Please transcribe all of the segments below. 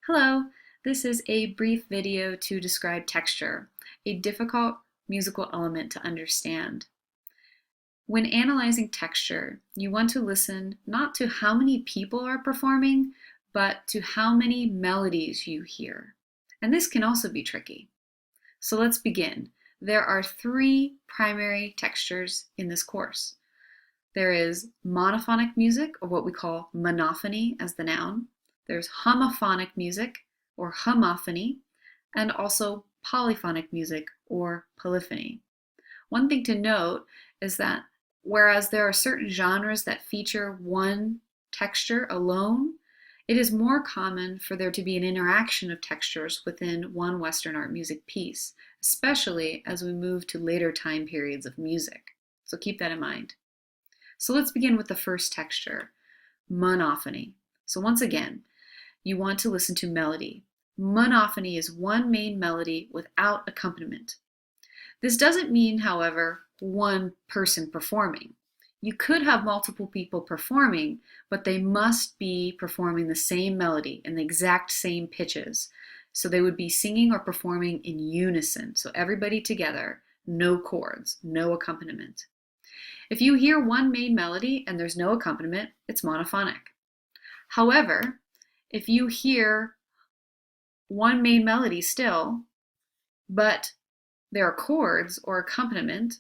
Hello, this is a brief video to describe texture, a difficult musical element to understand. When analyzing texture, you want to listen not to how many people are performing, but to how many melodies you hear. And this can also be tricky. So let's begin. There are three primary textures in this course. There is monophonic music, or what we call monophony as the noun. There's homophonic music, or homophony, and also polyphonic music, or polyphony. One thing to note is that whereas there are certain genres that feature one texture alone, it is more common for there to be an interaction of textures within one Western art music piece, especially as we move to later time periods of music. So keep that in mind. So let's begin with the first texture, monophony. So once again, you want to listen to melody. Monophony is one main melody without accompaniment. This doesn't mean, however, one person performing. You could have multiple people performing, but they must be performing the same melody in the exact same pitches. So they would be singing or performing in unison. So everybody together, no chords, no accompaniment. If you hear one main melody and there's no accompaniment, it's monophonic. However, if you hear one main melody still, but there are chords or accompaniment,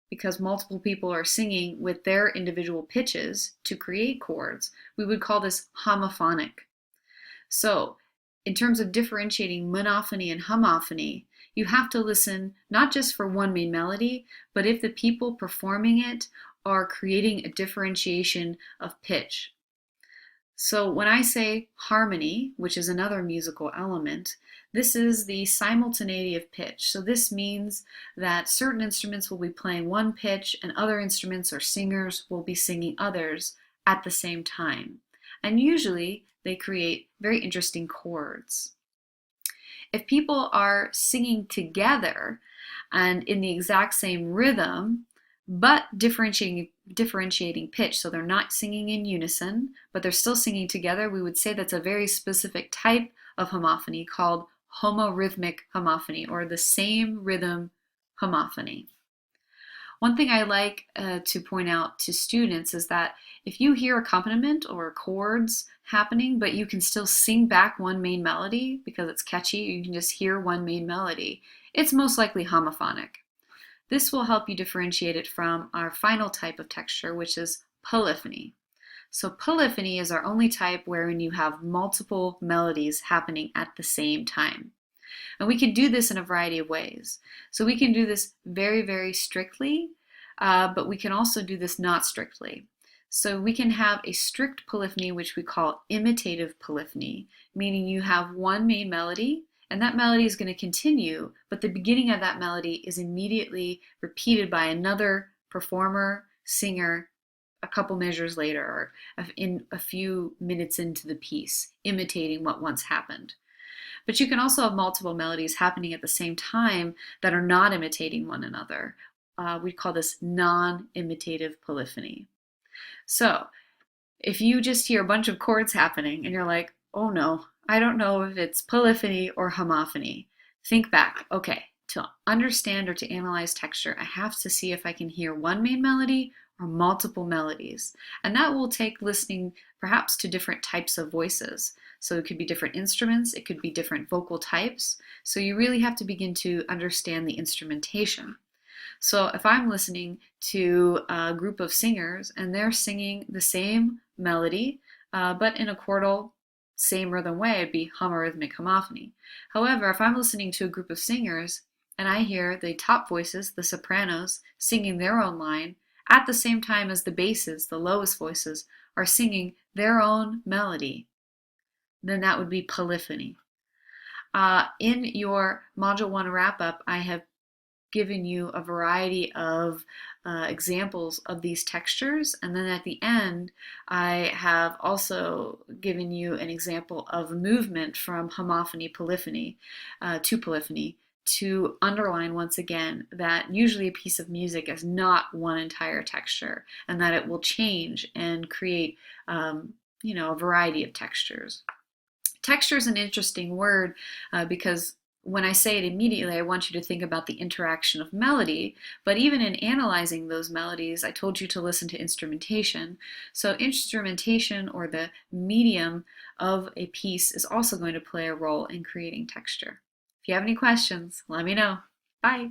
because multiple people are singing with their individual pitches to create chords, we would call this homophonic. So, in terms of differentiating monophony and homophony, you have to listen not just for one main melody, but if the people performing it are creating a differentiation of pitch. So when I say harmony, which is another musical element, this is the simultaneity of pitch. So this means that certain instruments will be playing one pitch and other instruments or singers will be singing others at the same time. And usually they create very interesting chords. If people are singing together and in the exact same rhythm, but differentiating pitch, so they're not singing in unison, but they're still singing together, we would say that's a very specific type of homophony called homorhythmic homophony, or the same rhythm homophony. One thing I like to point out to students is that if you hear accompaniment or chords happening, but you can still sing back one main melody because it's catchy, you can just hear one main melody, it's most likely homophonic. This will help you differentiate it from our final type of texture, which is polyphony. So polyphony is our only type wherein you have multiple melodies happening at the same time. And we can do this in a variety of ways. So we can do this very, very strictly, but we can also do this not strictly. So we can have a strict polyphony, which we call imitative polyphony, meaning you have one main melody, and that melody is going to continue, but the beginning of that melody is immediately repeated by another performer, singer, a couple measures later, or in a few minutes into the piece, imitating what once happened. But you can also have multiple melodies happening at the same time that are not imitating one another. We call this non-imitative polyphony. So if you just hear a bunch of chords happening and you're like, oh no, I don't know if it's polyphony or homophony. Think back. Okay, to understand or to analyze texture, I have to see if I can hear one main melody or multiple melodies. And that will take listening perhaps to different types of voices. So it could be different instruments, it could be different vocal types. So you really have to begin to understand the instrumentation. So if I'm listening to a group of singers and they're singing the same melody, but in a chordal same rhythm way, it'd be homorhythmic homophony. However, if I'm listening to a group of singers and I hear the top voices, the sopranos, singing their own line at the same time as the basses, the lowest voices, are singing their own melody, then that would be polyphony. In your Module 1 wrap-up, I have given you a variety of examples of these textures, and then at the end I have also given you an example of movement from homophony polyphony to polyphony to underline once again that usually a piece of music is not one entire texture and that it will change and create a variety of textures. Texture is an interesting word because when I say it immediately, I want you to think about the interaction of melody, but even in analyzing those melodies, I told you to listen to instrumentation. So instrumentation, or the medium of a piece, is also going to play a role in creating texture. If you have any questions, let me know. Bye.